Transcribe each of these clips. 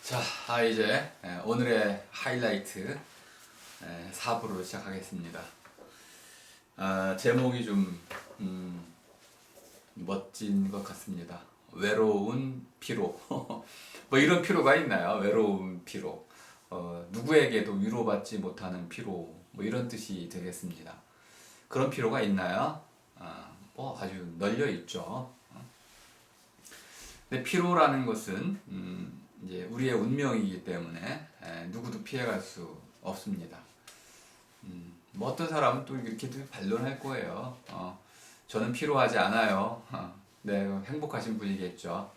자, 이제 오늘의 하이라이트 4부로 시작하겠습니다. 제목이 좀 멋진 것 같습니다. 외로운 피로. 뭐 이런 피로가 있나요? 외로운 피로. 누구에게도 위로받지 못하는 피로. 뭐 이런 뜻이 되겠습니다. 그런 피로가 있나요? 뭐 아주 널려 있죠. 근데 피로라는 것은 이제 우리의 운명이기 때문에 누구도 피해갈 수 없습니다. 뭐 어떤 사람은 또 이렇게 반론할 거예요. 저는 피로하지 않아요. 네, 행복하신 분이겠죠.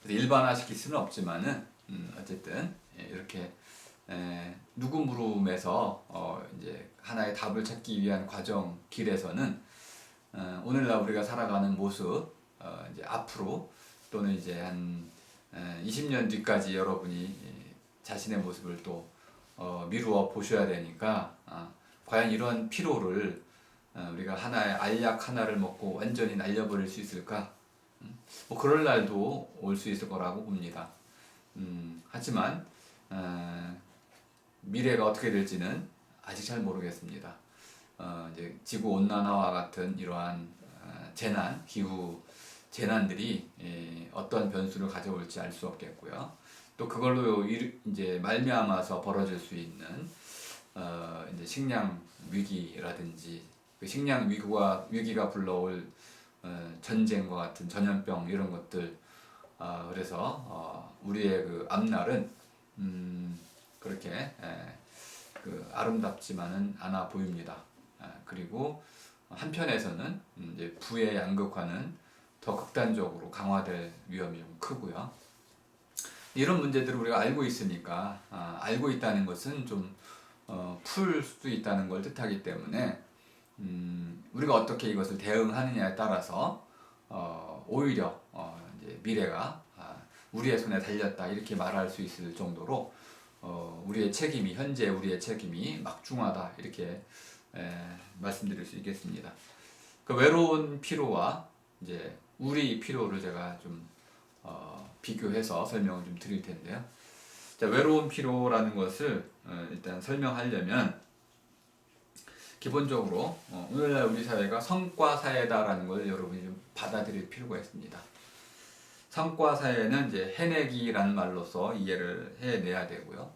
그래서 일반화시킬 수는 없지만은 어쨌든 이렇게 누구 물음에서 이제 하나의 답을 찾기 위한 과정 길에서는 오늘날 우리가 살아가는 모습 이제 앞으로 또는 이제 한 20년 뒤까지 여러분이 자신의 모습을 또 미루어 보셔야 되니까 과연 이런 피로를 우리가 하나의 알약 하나를 먹고 완전히 날려버릴 수 있을까? 뭐 그럴 날도 올 수 있을 거라고 봅니다. 하지만 미래가 어떻게 될지는 아직 잘 모르겠습니다. 이제 지구 온난화와 같은 이러한 재난, 기후 재난들이 어떤 변수를 가져올지 알 수 없겠고요. 또 그걸로 이제 말미암아서 벌어질 수 있는 이제 식량 위기라든지 그 식량 위기가 불러올 전쟁과 같은 전염병 이런 것들. 그래서 우리의 그 앞날은 그렇게 그 아름답지만은 않아 보입니다. 그리고 한편에서는 이제 부의 양극화는 더 극단적으로 강화될 위험이 좀 크고요. 이런 문제들을 우리가 알고 있으니까 알고 있다는 것은 좀 풀 수도 있다는 걸 뜻하기 때문에 우리가 어떻게 이것을 대응하느냐에 따라서 오히려 이제 미래가 우리의 손에 달렸다 이렇게 말할 수 있을 정도로 우리의 책임이 현재 우리의 책임이 막중하다 이렇게 말씀드릴 수 있겠습니다. 그 외로운 피로와 이제 우리 피로를 제가 좀 비교해서 설명을 좀 드릴 텐데요. 자, 외로운 피로라는 것을 일단 설명하려면 기본적으로 오늘날 우리 사회가 성과 사회다라는 걸 여러분이 좀 받아들일 필요가 있습니다. 성과 사회는 이제 해내기라는 말로서 이해를 해내야 되고요.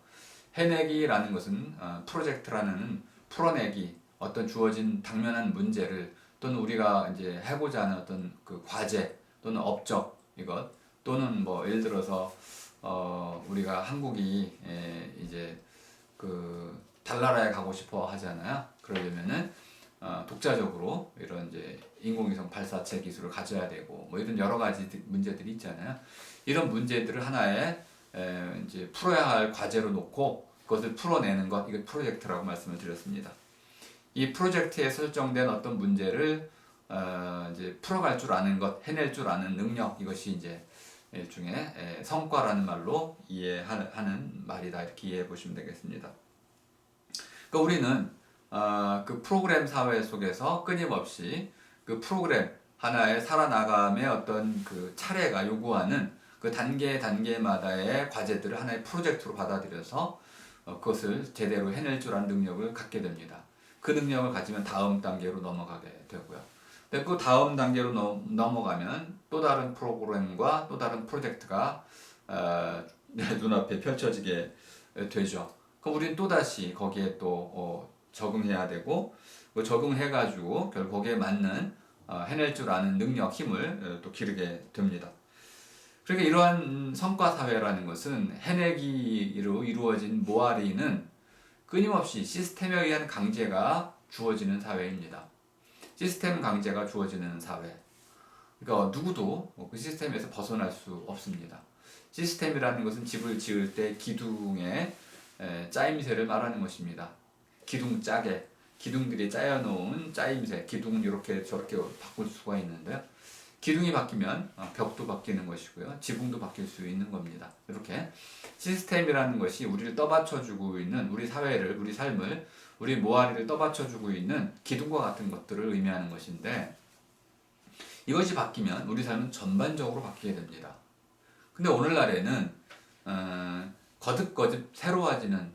해내기라는 것은 프로젝트라는 풀어내기, 어떤 주어진 당면한 문제를 또는 우리가 이제 해보자 하는 어떤 그 과제 또는 업적 이것 또는 뭐 예를 들어서 우리가 한국이 이제 그 달나라에 가고 싶어 하잖아요. 그러려면은 독자적으로 이런 이제 인공위성 발사체 기술을 가져야 되고 뭐 이런 여러 가지 문제들이 있잖아요. 이런 문제들을 하나의 이제 풀어야 할 과제로 놓고 그것을 풀어내는 것, 이게 프로젝트라고 말씀을 드렸습니다. 이 프로젝트에 설정된 어떤 문제를 이제 풀어갈 줄 아는 것, 해낼 줄 아는 능력, 이것이 이제 일종의 성과라는 말로 이해하는 말이다 이렇게 이해해 보시면 되겠습니다. 그러니까 우리는 그 프로그램 사회 속에서 끊임없이 그 프로그램 하나의 살아나감의 어떤 그 차례가 요구하는 그 단계마다의 과제들을 하나의 프로젝트로 받아들여서 그것을 제대로 해낼 줄 아는 능력을 갖게 됩니다. 그 능력을 가지면 다음 단계로 넘어가게 되고요. 근데 그 다음 단계로 넘어가면 또 다른 프로그램과 또 다른 프로젝트가 눈앞에 펼쳐지게 되죠. 그럼 우리는 또다시 거기에 또 적응해야 되고 그 적응해가지고 결국 거기에 맞는 해낼 줄 아는 능력, 힘을 또 기르게 됩니다. 그러니까 이러한 성과 사회라는 것은 해내기로 이루어진 모아리는 끊임없이 시스템에 의한 강제가 주어지는 사회입니다. 시스템 강제가 주어지는 사회. 그러니까 누구도 그 시스템에서 벗어날 수 없습니다. 시스템이라는 것은 집을 지을 때 기둥의 짜임새를 말하는 것입니다. 기둥 짜게, 기둥들이 짜여놓은 짜임새, 기둥은 이렇게 저렇게 바꿀 수가 있는데요. 기둥이 바뀌면 벽도 바뀌는 것이고요. 지붕도 바뀔 수 있는 겁니다. 이렇게 시스템이라는 것이 우리를 떠받쳐주고 있는 우리 사회를, 우리 삶을, 우리 모아리를 떠받쳐주고 있는 기둥과 같은 것들을 의미하는 것인데 이것이 바뀌면 우리 삶은 전반적으로 바뀌게 됩니다. 근데 오늘날에는 거듭거듭 새로워지는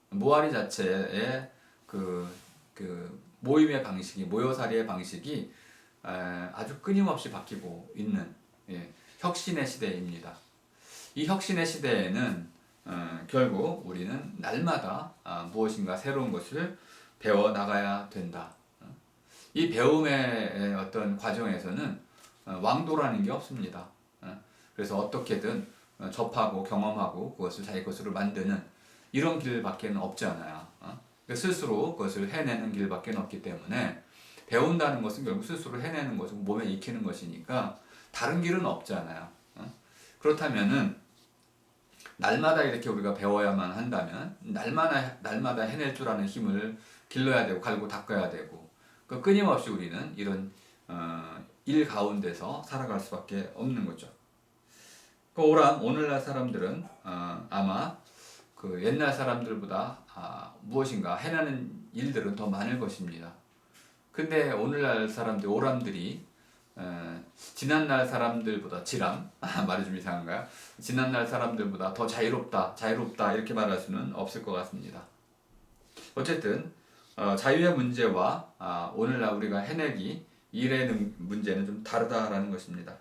모아리 자체의 그 모임의 방식이, 모여살이의 방식이 아주 끊임없이 바뀌고 있는, 예, 혁신의 시대입니다. 이 혁신의 시대에는 결국 우리는 날마다 무엇인가 새로운 것을 배워 나가야 된다. 이 배움의 어떤 과정에서는 왕도라는 게 없습니다. 그래서 어떻게든 접하고 경험하고 그것을 자기 것으로 만드는 이런 길밖에 없잖아요. 스스로 그것을 해내는 길밖에 없기 때문에 배운다는 것은 결국 스스로 해내는 것이고 몸에 익히는 것이니까 다른 길은 없잖아요. 그렇다면은 날마다 이렇게 우리가 배워야만 한다면 날마다 해낼 줄 아는 힘을 길러야 되고 갈고 닦아야 되고 끊임없이 우리는 이런 일 가운데서 살아갈 수밖에 없는 거죠. 오늘날 사람들은 아마 그 옛날 사람들보다 무엇인가 해내는 일들은 더 많을 것입니다. 근데 오늘날 사람들, 오람들이 지난날 사람들보다 말이 좀 이상한가요? 지난날 사람들보다 더 자유롭다 이렇게 말할 수는 없을 것 같습니다. 어쨌든 자유의 문제와 오늘날 우리가 해내기 일의 문제는 좀 다르다라는 것입니다.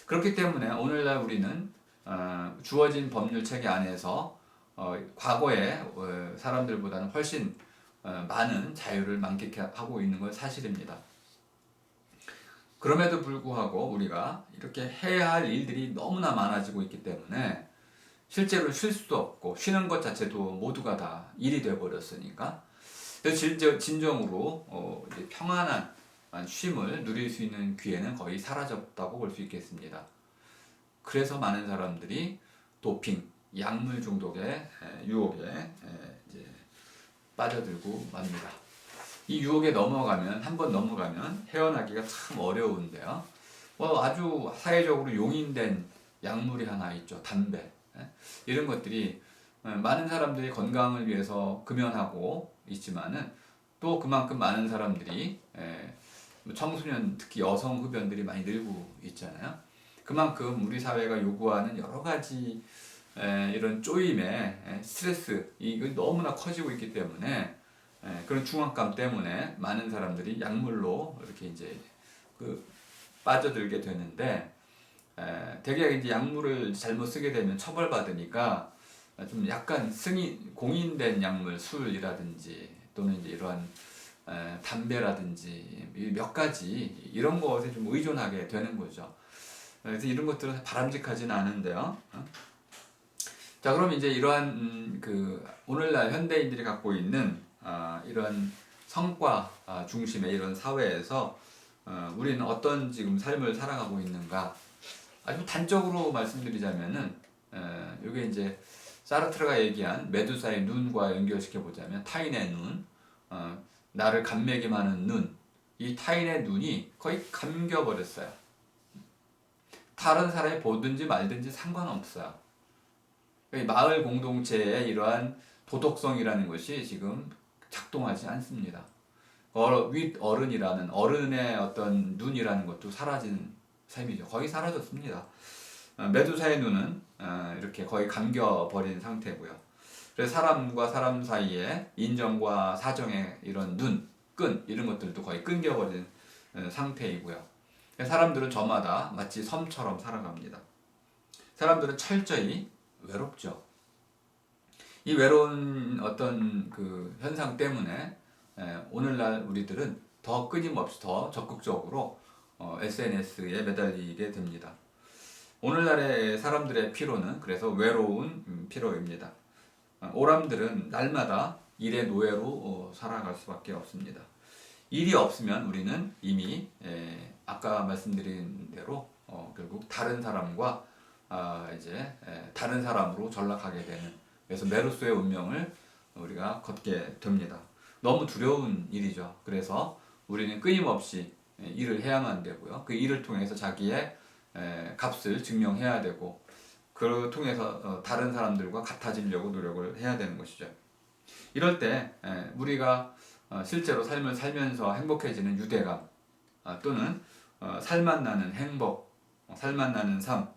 그렇기 때문에 오늘날 우리는 주어진 법률 체계 안에서 과거의 사람들보다는 훨씬 많은 자유를 만끽하고 있는 건 사실입니다. 그럼에도 불구하고 우리가 이렇게 해야 할 일들이 너무나 많아지고 있기 때문에 실제로 쉴 수도 없고 쉬는 것 자체도 모두가 다 일이 되어버렸으니까 진정으로 평안한 쉼을 누릴 수 있는 기회는 거의 사라졌다고 볼 수 있겠습니다. 그래서 많은 사람들이 도핑, 약물 중독의 유혹에 이제 빠져들고 맙니다. 이 유혹에 한번 넘어가면 헤어나기가 참 어려운데요. 아주 사회적으로 용인된 약물이 하나 있죠. 담배. 이런 것들이 많은 사람들이 건강을 위해서 금연하고 있지만은 또 그만큼 많은 사람들이 청소년, 특히 여성 흡연들이 많이 늘고 있잖아요. 그만큼 우리 사회가 요구하는 여러 가지 이런 쪼임의 스트레스, 이거 너무나 커지고 있기 때문에 그런 중압감 때문에 많은 사람들이 약물로 이렇게 이제 빠져들게 되는데 대개 이제 약물을 잘못 쓰게 되면 처벌받으니까 좀 약간 공인된 약물, 술이라든지 또는 이제 이러한 담배라든지 몇 가지 이런 것에 좀 의존하게 되는 거죠. 그래서 이런 것들은 바람직하지는 않은데요. 자, 그럼 이제 이러한 오늘날 현대인들이 갖고 있는 이런 성과 중심의 이런 사회에서 우리는 어떤 지금 삶을 살아가고 있는가? 아주 단적으로 말씀드리자면은 이게 이제 사르트르가 얘기한 메두사의 눈과 연결시켜 보자면 타인의 눈, 나를 감매기만 눈, 이 타인의 눈이 거의 감겨버렸어요. 다른 사람이 보든지 말든지 상관없어요. 마을 공동체의 이러한 도덕성이라는 것이 지금 작동하지 않습니다. 윗어른이라는 어른의 어떤 눈이라는 것도 사라진 셈이죠. 거의 사라졌습니다. 메두사의 눈은 이렇게 거의 감겨버린 상태고요. 그래서 사람과 사람 사이에 인정과 사정의 이런 끈 이런 것들도 거의 끊겨버린 상태이고요. 사람들은 저마다 마치 섬처럼 살아갑니다. 사람들은 철저히 외롭죠. 이 외로운 어떤 현상 때문에 오늘날 우리들은 더 끊임없이 더 적극적으로 SNS에 매달리게 됩니다. 오늘날의 사람들의 피로는 그래서 외로운 피로입니다. 오람들은 날마다 일의 노예로 살아갈 수밖에 없습니다. 일이 없으면 우리는 이미 아까 말씀드린 대로 결국 다른 사람과 이제 다른 사람으로 전락하게 되는, 그래서 메르소의 운명을 우리가 걷게 됩니다. 너무 두려운 일이죠. 그래서 우리는 끊임없이 일을 해야만 되고요. 그 일을 통해서 자기의 값을 증명해야 되고, 그걸 통해서 다른 사람들과 같아지려고 노력을 해야 되는 것이죠. 이럴 때 우리가 실제로 삶을 살면서 행복해지는 유대감, 또는 살맛 나는 행복, 살맛 나는 삶,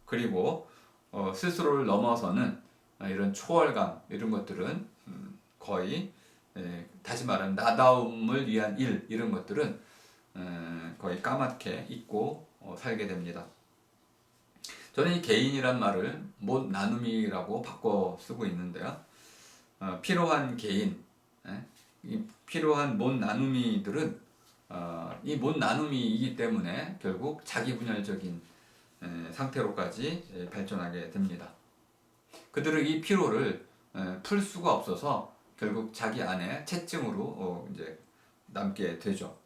그리고 스스로를 넘어서는 이런 초월감 이런 것들은 거의 다시 말하면 나다움을 위한 일 이런 것들은 거의 까맣게 잊고 살게 됩니다. 저는 이 개인이란 말을 못 나눔이라고 바꿔 쓰고 있는데요. 필요한 개인, 이 필요한 못 나눔이들은 이 못 나눔이이기 때문에 결국 자기 분열적인 상태로까지 발전하게 됩니다. 그들은 이 피로를 풀 수가 없어서 결국 자기 안에 채증으로 이제 남게 되죠.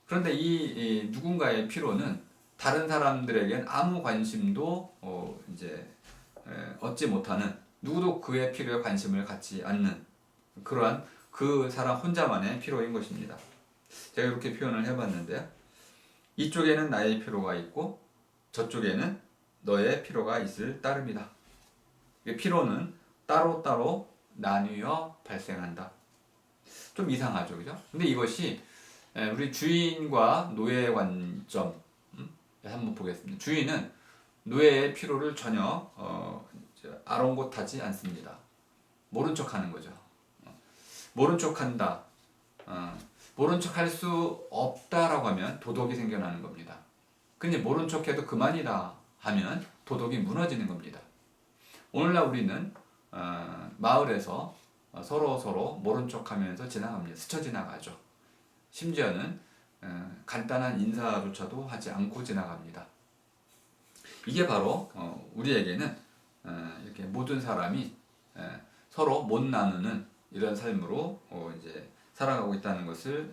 그런데 이 누군가의 피로는 다른 사람들에겐 아무 관심도 이제 얻지 못하는, 누구도 그의 피로에 관심을 갖지 않는 그러한 그 사람 혼자만의 피로인 것입니다. 제가 이렇게 표현을 해봤는데요. 이쪽에는 나의 피로가 있고 저쪽에는 너의 피로가 있을 따름이다. 피로는 따로따로 나뉘어 발생한다. 좀 이상하죠, 그죠? 근데 이것이 우리 주인과 노예의 관점 한번 보겠습니다. 주인은 노예의 피로를 전혀 아랑곳하지 않습니다. 모른 척하는 거죠. 모른 척한다. 모른 척할 수 없다라고 하면 도덕이 생겨나는 겁니다. 근데 모른 척해도 그만이다 하면 도덕이 무너지는 겁니다. 오늘날 우리는 마을에서 서로 모른 척하면서 지나갑니다. 스쳐 지나가죠. 심지어는 간단한 인사조차도 하지 않고 지나갑니다. 이게 바로 우리에게는 이렇게 모든 사람이 서로 못 나누는 이런 삶으로 이제 살아가고 있다는 것을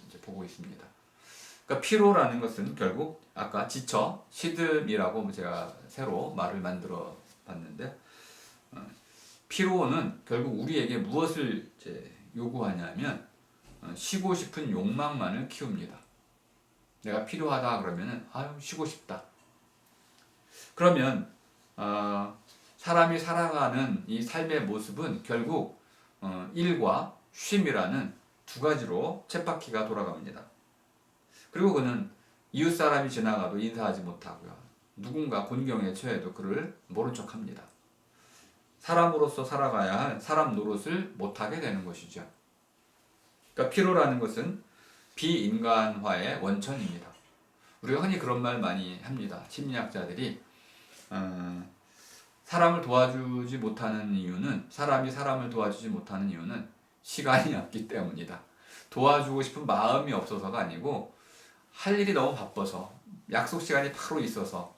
이제 보고 있습니다. 그러니까 피로라는 것은 결국 아까 지쳐 시듬이라고 제가 새로 말을 만들어 봤는데, 피로는 결국 우리에게 무엇을 이제 요구하냐면 쉬고 싶은 욕망만을 키웁니다. 내가 필요하다 그러면은 쉬고 싶다. 그러면 사람이 살아가는 이 삶의 모습은 결국 일과 쉼이라는 두 가지로 쳇바퀴가 돌아갑니다. 그리고 그는 이웃 사람이 지나가도 인사하지 못하고요. 누군가 곤경에 처해도 그를 모른 척합니다. 사람으로서 살아가야 할 사람 노릇을 못하게 되는 것이죠. 그러니까 피로라는 것은 비인간화의 원천입니다. 우리가 흔히 그런 말 많이 합니다. 심리학자들이 사람을 도와주지 못하는 이유는, 사람이 사람을 도와주지 못하는 이유는 시간이 없기 때문이다. 도와주고 싶은 마음이 없어서가 아니고 할 일이 너무 바빠서, 약속 시간이 바로 있어서,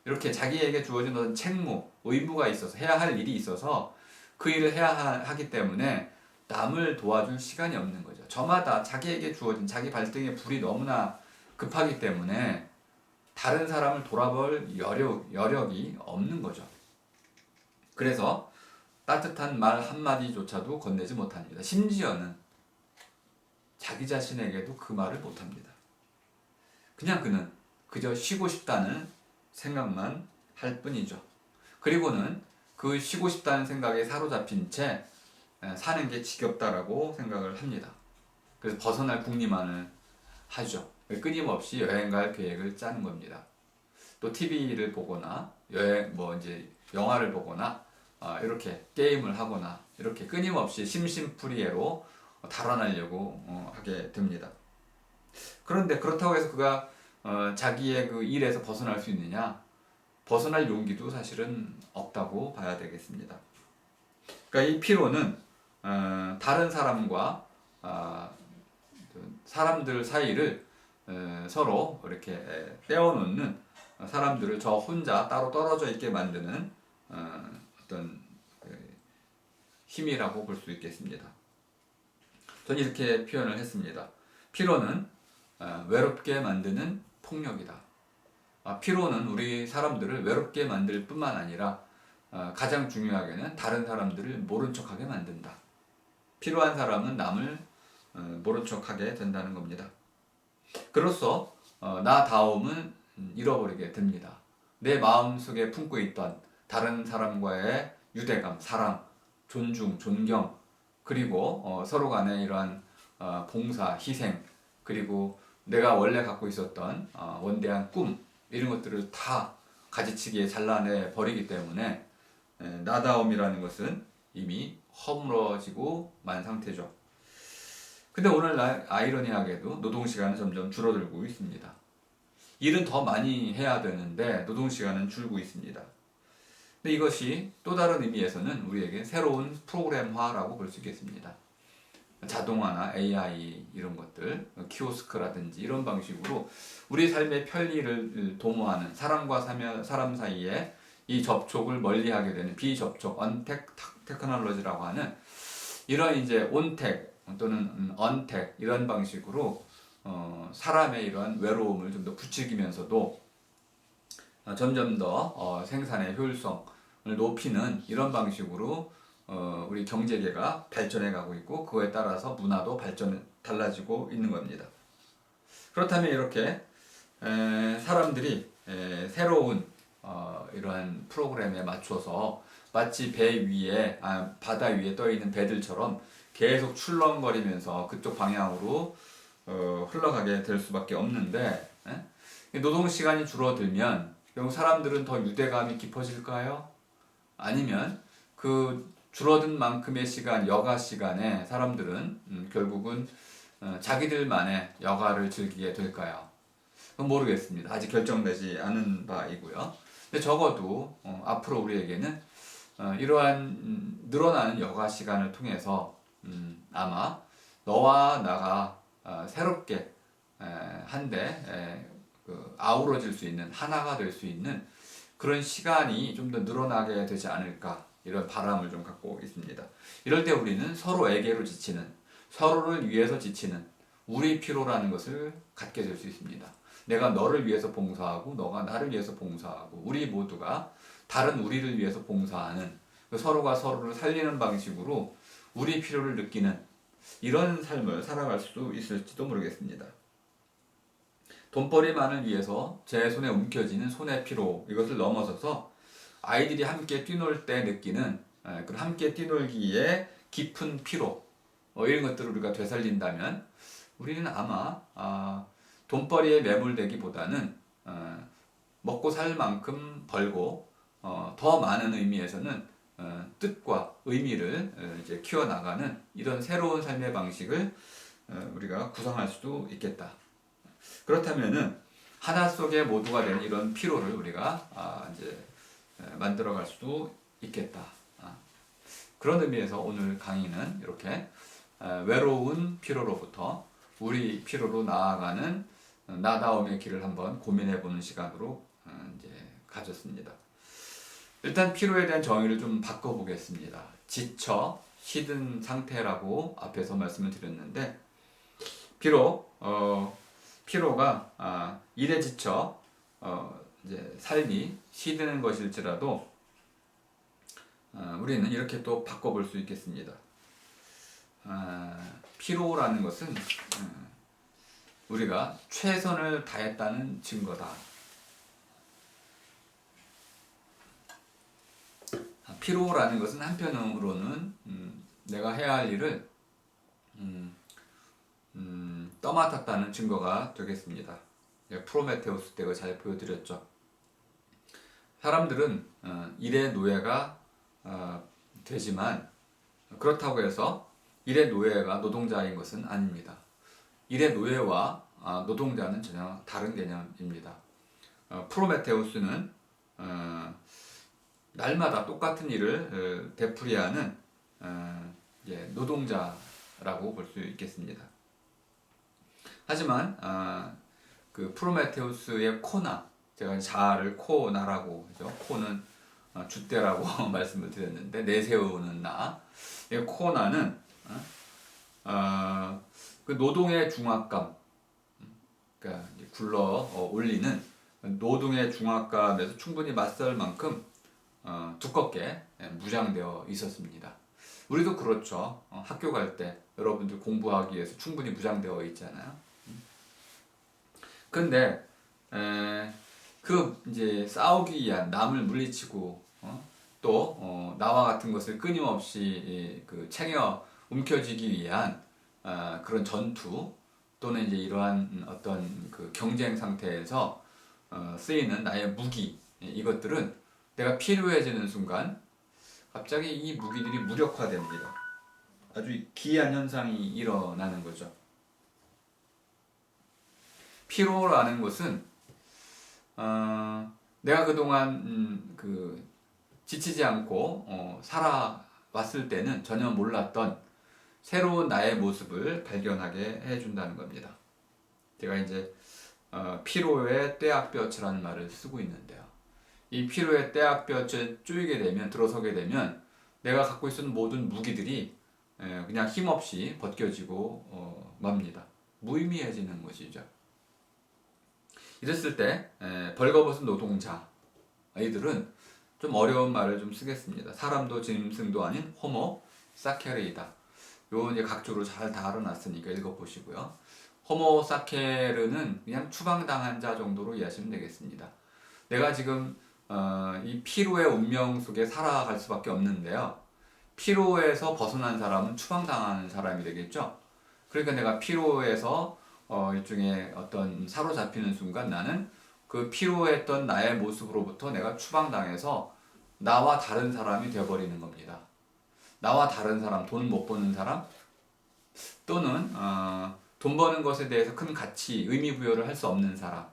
이렇게 자기에게 주어진 어떤 책무, 의무가 있어서, 해야 할 일이 있어서 그 일을 해야 하기 때문에 남을 도와줄 시간이 없는 거죠. 저마다 자기에게 주어진, 자기 발등에 불이 너무나 급하기 때문에 다른 사람을 돌아볼 여력이 없는 거죠. 그래서 따뜻한 말 한마디조차도 건네지 못합니다. 심지어는 자기 자신에게도 그 말을 못합니다. 그냥 그는 그저 쉬고 싶다는 생각만 할 뿐이죠. 그리고는 그 쉬고 싶다는 생각에 사로잡힌 채 사는 게 지겹다라고 생각을 합니다. 그래서 벗어날 궁리만을 하죠. 끊임없이 여행 갈 계획을 짜는 겁니다. 또 TV를 보거나 이제 영화를 보거나 이렇게 게임을 하거나 이렇게 끊임없이 심심풀이로 달아나려고 하게 됩니다. 그런데 그렇다고 해서 그가 자기의 그 일에서 벗어날 수 있느냐? 벗어날 용기도 사실은 없다고 봐야 되겠습니다. 그러니까 이 피로는 다른 사람과 사람들 사이를 서로 이렇게 떼어놓는, 사람들을 저 혼자 따로 떨어져 있게 만드는 어떤 힘이라고 볼 수 있겠습니다. 저는 이렇게 표현을 했습니다. 피로는 외롭게 만드는 폭력이다. 피로는 우리 사람들을 외롭게 만들 뿐만 아니라 가장 중요하게는 다른 사람들을 모른 척하게 만든다. 필요한 사람은 남을 모른 척하게 된다는 겁니다. 그로써 나다움은 잃어버리게 됩니다. 내 마음속에 품고 있던 다른 사람과의 유대감, 사랑, 존중, 존경, 그리고 서로 간의 이러한 봉사, 희생, 그리고 내가 원래 갖고 있었던 원대한 꿈, 이런 것들을 다 가지치기에 잘라내 버리기 때문에 나다움이라는 것은 이미 허물어지고 만 상태죠. 근데 오늘날 아이러니하게도 노동시간은 점점 줄어들고 있습니다. 일은 더 많이 해야 되는데 노동시간은 줄고 있습니다. 근데 이것이 또 다른 의미에서는 우리에게 새로운 프로그램화라고 볼 수 있겠습니다. 자동화나 AI 이런 것들, 키오스크라든지 이런 방식으로 우리 삶의 편리를 도모하는 사람과 사람 사이에 이 접촉을 멀리하게 되는 비접촉, 언택 테크놀로지라고 하는 이런 이제 온택 또는 언택 이런 방식으로 사람의 이런 외로움을 좀 더 부추기면서도 점점 더 생산의 효율성을 높이는 이런 방식으로 우리 경제계가 발전해 가고 있고 그거에 따라서 문화도 달라지고 있는 겁니다. 그렇다면 이렇게 사람들이 새로운 이러한 프로그램에 맞춰서 마치 배 위에 바다 위에 떠 있는 배들처럼 계속 출렁거리면서 그쪽 방향으로 흘러가게 될 수밖에 없는데 노동 시간이 줄어들면 결국 사람들은 더 유대감이 깊어질까요? 아니면 그 줄어든 만큼의 시간, 여가 시간에 사람들은 결국은 자기들만의 여가를 즐기게 될까요? 그건 모르겠습니다. 아직 결정되지 않은 바이고요. 근데 적어도 앞으로 우리에게는 이러한 늘어나는 여가 시간을 통해서 아마 너와 나가 새롭게 한데 아우러질 수 있는 하나가 될 수 있는 그런 시간이 좀 더 늘어나게 되지 않을까 이런 바람을 좀 갖고 있습니다. 이럴 때 우리는 서로에게로 지치는 서로를 위해서 지치는 우리 피로라는 것을 갖게 될 수 있습니다. 내가 너를 위해서 봉사하고 너가 나를 위해서 봉사하고 우리 모두가 다른 우리를 위해서 봉사하는 서로가 서로를 살리는 방식으로 우리 필요를 느끼는 이런 삶을 살아갈 수도 있을지도 모르겠습니다. 돈벌이만을 위해서 제 손에 움켜쥐는 손의 피로 이것을 넘어서서 아이들이 함께 뛰놀 때 느끼는 그 함께 뛰놀기에 깊은 피로 이런 것들을 우리가 되살린다면 우리는 아마 돈벌이에 매몰되기보다는 먹고 살 만큼 벌고 더 많은 의미에서는 뜻과 의미를 이제 키워나가는 이런 새로운 삶의 방식을 우리가 구성할 수도 있겠다. 그렇다면은 하나 속에 모두가 되는 이런 피로를 우리가 이제 만들어갈 수도 있겠다. 그런 의미에서 오늘 강의는 이렇게 외로운 피로로부터 우리 피로로 나아가는 나다움의 길을 한번 고민해보는 시간으로 이제 가졌습니다. 일단 피로에 대한 정의를 좀 바꿔보겠습니다. 지쳐 시든 상태라고 앞에서 말씀을 드렸는데 비록 피로가 일에 지쳐 이제 삶이 시드는 것일지라도 우리는 이렇게 또 바꿔볼 수 있겠습니다. 피로라는 것은 우리가 최선을 다했다는 증거다. 피로라는 것은 한편으로는 내가 해야 할 일을 떠맡았다는 증거가 되겠습니다. 프로메테우스 때가 잘 보여드렸죠. 사람들은 일의 노예가 되지만 그렇다고 해서 일의 노예가 노동자인 것은 아닙니다. 일의 노예와 노동자는 전혀 다른 개념입니다. 프로메테우스는 날마다 똑같은 일을 되풀이하는 노동자라고 볼 수 있겠습니다. 하지만 그 프로메테우스의 코나, 제가 자아를 코나라고 하죠. 코는 줏대라고 말씀을 드렸는데 내세우는 나. 코나는 그 노동의 중압감, 그러니까 굴러 올리는 노동의 중압감에서 충분히 맞설 만큼 두껍게 무장되어 있었습니다. 우리도 그렇죠. 학교 갈 때 여러분들 공부하기 위해서 충분히 무장되어 있잖아요. 근데 그 이제 싸우기 위한 남을 물리치고 또 나와 같은 것을 끊임없이 그 챙겨 움켜쥐기 위한 그런 전투 또는 이제 이러한 어떤 그 경쟁 상태에서 쓰이는 나의 무기 이것들은 내가 필요해지는 순간 갑자기 이 무기들이 무력화됩니다. 아주 기이한 현상이 일어나는 거죠. 피로라는 것은 내가 그동안 지치지 않고 살아왔을 때는 전혀 몰랐던 새로운 나의 모습을 발견하게 해준다는 겁니다. 제가 이제 피로의 떼약볕이라는 말을 쓰고 있는데요. 이 피로의 떼약볕에 쪼이게 되면, 들어서게 되면 내가 갖고 있었던 모든 무기들이 그냥 힘없이 벗겨지고 맙니다. 무의미해지는 것이죠. 이랬을 때 벌거벗은 노동자 아이들은 좀 어려운 말을 좀 쓰겠습니다. 사람도 짐승도 아닌 호모 사케르이다. 요 이제 각주로 잘 다뤄놨으니까 읽어보시고요. 호모 사케르는 그냥 추방당한 자 정도로 이해하시면 되겠습니다. 내가 지금 이 피로의 운명 속에 살아갈 수밖에 없는데요. 피로에서 벗어난 사람은 추방당하는 사람이 되겠죠. 그러니까 내가 피로에서 일종의 어떤 사로잡히는 순간 나는 그 피로했던 나의 모습으로부터 내가 추방당해서 나와 다른 사람이 되어버리는 겁니다. 나와 다른 사람, 돈 못 버는 사람, 또는 돈 버는 것에 대해서 큰 가치, 의미 부여를 할 수 없는 사람,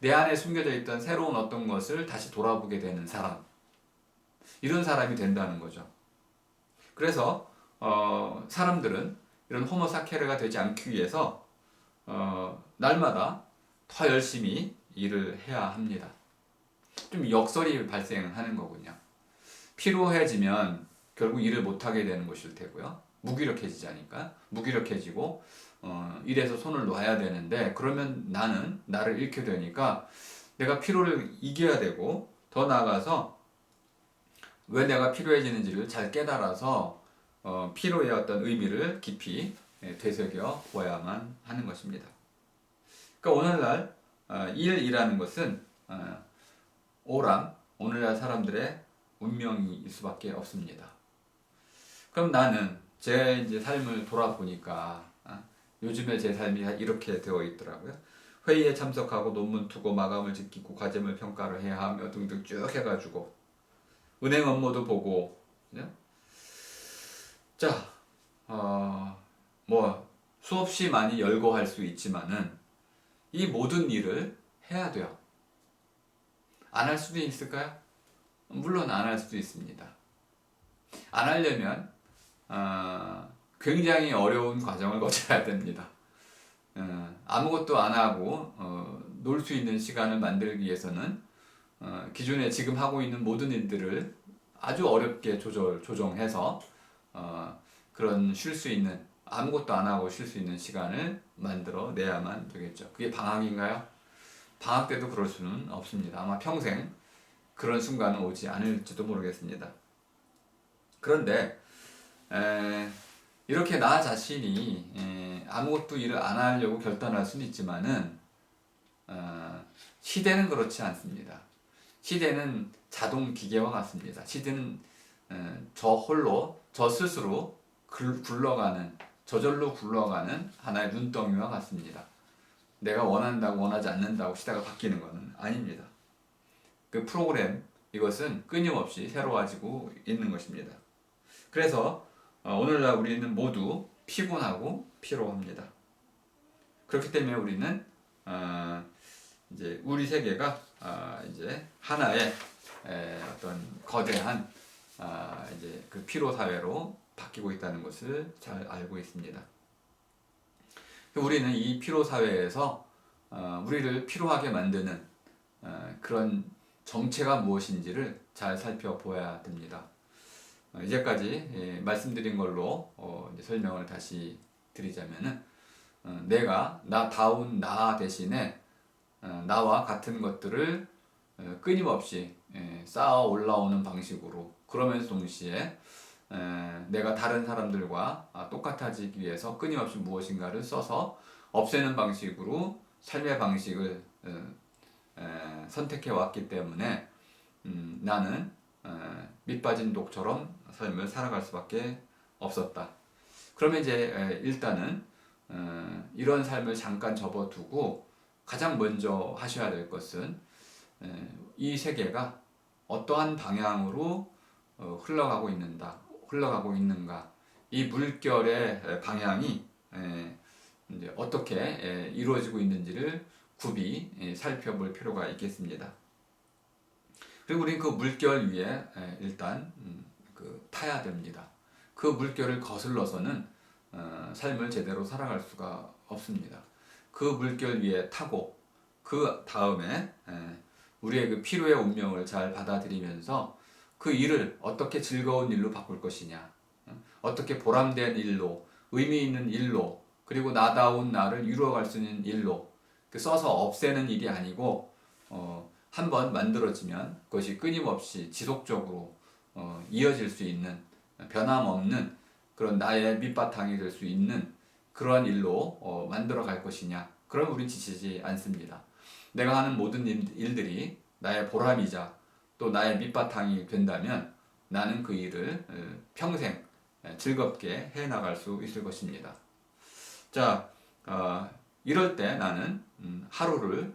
내 안에 숨겨져 있던 새로운 어떤 것을 다시 돌아보게 되는 사람, 이런 사람이 된다는 거죠. 그래서 사람들은 이런 호모사케르가 되지 않기 위해서 날마다 더 열심히 일을 해야 합니다. 좀 역설이 발생하는 거군요. 피로해지면 결국 일을 못하게 되는 것일 테고요. 무기력해지자니까. 무기력해지고 일에서 손을 놔야 되는데, 그러면 나는 나를 잃게 되니까 내가 피로를 이겨야 되고, 더 나아가서 왜 내가 피로해지는지를 잘 깨달아서 피로의 어떤 의미를 깊이 되새겨 보아야만 하는 것입니다. 그러니까 오늘날 일이라는 것은 오늘날 사람들의 운명일 수밖에 없습니다. 그럼 나는 제 이제 삶을 돌아보니까 요즘에 제 삶이 이렇게 되어 있더라고요. 회의에 참석하고 논문 투고 마감을 지키고 과제물 평가를 해야 하며 등등 쭉 해가지고 은행 업무도 보고, 자, 뭐 수없이 많이 열거할 수 있지만은 이 모든 일을 해야 돼요. 안 할 수도 있을까요? 물론 안 할 수도 있습니다. 안 하려면 굉장히 어려운 과정을 거쳐야 됩니다. 아무것도 안 하고 놀 수 있는 시간을 만들기 위해서는 기존에 지금 하고 있는 모든 일들을 아주 어렵게 조정해서 그런 쉴 수 있는, 아무것도 안 하고 쉴 수 있는 시간을 만들어 내야만 되겠죠. 그게 방학인가요? 방학 때도 그럴 수는 없습니다. 아마 평생 그런 순간은 오지 않을지도 모르겠습니다. 그런데 이렇게 나 자신이 아무것도 일을 안 하려고 결단할 수는 있지만은 시대는 그렇지 않습니다. 시대는 자동 기계와 같습니다. 시대는 저 스스로 굴러가는, 저절로 굴러가는 하나의 눈덩이와 같습니다. 내가 원한다고 원하지 않는다고 시대가 바뀌는 것은 아닙니다. 그 프로그램, 이것은 끊임없이 새로워지고 있는 것입니다. 그래서 오늘날 우리는 모두 피곤하고 피로합니다. 그렇기 때문에 우리는 이제 우리 세계가 이제 하나의 어떤 거대한 이제 그 피로 사회로 바뀌고 있다는 것을 잘 알고 있습니다. 우리는 이 피로 사회에서 우리를 피로하게 만드는 그런 정체가 무엇인지를 잘 살펴보아야 됩니다. 이제까지 말씀드린 걸로 이제 설명을 다시 드리자면은 내가 나다운 나 대신에 나와 같은 것들을 끊임없이 쌓아 올라오는 방식으로, 그러면서 동시에 내가 다른 사람들과 똑같아지기 위해서 끊임없이 무엇인가를 써서 없애는 방식으로 삶의 방식을 선택해 왔기 때문에 나는 밑빠진 독처럼 삶을 살아갈 수밖에 없었다. 그러면 이제 일단은 이런 삶을 잠깐 접어두고 가장 먼저 하셔야 될 것은 이 세계가 어떠한 방향으로 흘러가고 있는가, 이 물결의 방향이 이제 어떻게 이루어지고 있는지를 굽이 살펴볼 필요가 있겠습니다. 그리고 우리 그 물결 위에 일단 타야 됩니다. 그 물결을 거슬러서는 삶을 제대로 살아갈 수가 없습니다. 그 물결 위에 타고 그 다음에 우리의 그 피로의 운명을 잘 받아들이면서 그 일을 어떻게 즐거운 일로 바꿀 것이냐, 어떻게 보람된 일로, 의미 있는 일로, 그리고 나다운 나를 이루어갈 수 있는 일로, 써서 없애는 일이 아니고 한번 만들어지면 그것이 끊임없이 지속적으로 이어질 수 있는, 변함없는 그런 나의 밑바탕이 될 수 있는 그러한 일로 만들어 갈 것이냐, 그럼 우린 지치지 않습니다. 내가 하는 모든 일들이 나의 보람이자 또 나의 밑바탕이 된다면 나는 그 일을 평생 즐겁게 해 나갈 수 있을 것입니다. 자, 이럴 때 나는 하루를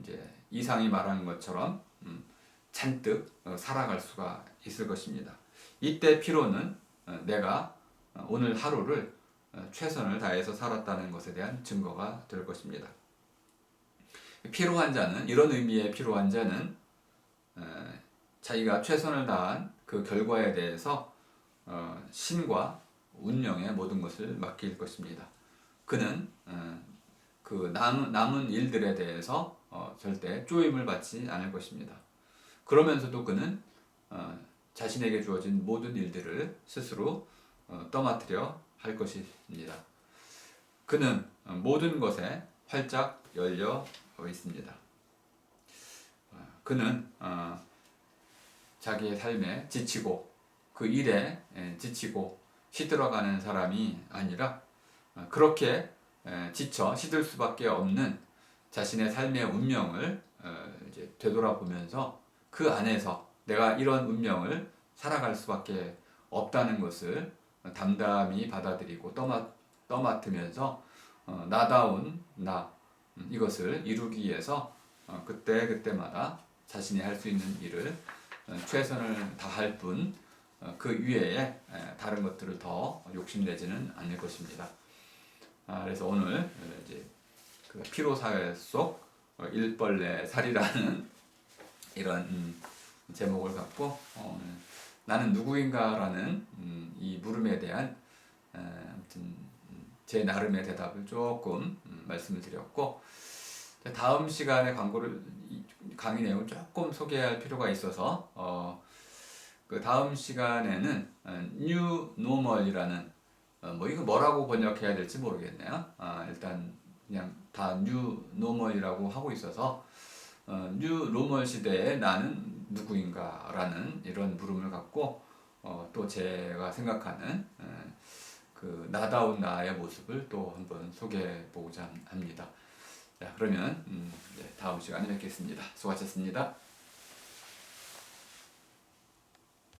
이제 이상이 말하는 것처럼 잔뜩 살아갈 수가 있을 것입니다. 이때 피로는 내가 오늘 하루를 최선을 다해서 살았다는 것에 대한 증거가 될 것입니다. 피로한 자는, 이런 의미의 피로한 자는 자기가 최선을 다한 그 결과에 대해서 신과 운명의 모든 것을 맡길 것입니다. 그는 그 남은 일들에 대해서 절대 쪼임을 받지 않을 것입니다. 그러면서도 그는 자신에게 주어진 모든 일들을 스스로 떠맡으려 할 것입니다. 그는 모든 것에 활짝 열려 있습니다. 그는 자기의 삶에 지치고 그 일에 지치고 시들어가는 사람이 아니라 그렇게 지쳐 시들 수밖에 없는 자신의 삶의 운명을 이제 되돌아보면서 그 안에서 내가 이런 운명을 살아갈 수밖에 없다는 것을 담담히 받아들이고 떠맡으면서 나다운 나, 이것을 이루기 위해서 그때마다 자신이 할 수 있는 일을 최선을 다할 뿐 그 위에 다른 것들을 더 욕심내지는 않을 것입니다. 그래서 오늘 이제 그 피로사회 속 일벌레 살이라는 이런 제목을 갖고 나는 누구인가라는 이 물음에 대한 아무튼 제 나름의 대답을 조금 말씀을 드렸고, 다음 시간에 강의 내용을 조금 소개할 필요가 있어서 그 다음 시간에는 New Normal이라는 이거 뭐라고 번역해야 될지 모르겠네요. 일단 그냥 다 New Normal이라고 하고 있어서 New Normal 시대에 나는 누구인가라는 이런 물음을 갖고 또 제가 생각하는 그 나다운 나의 모습을 또 한번 소개해 보고자 합니다. 자, 그러면 다음 시간에 뵙겠습니다. 수고하셨습니다.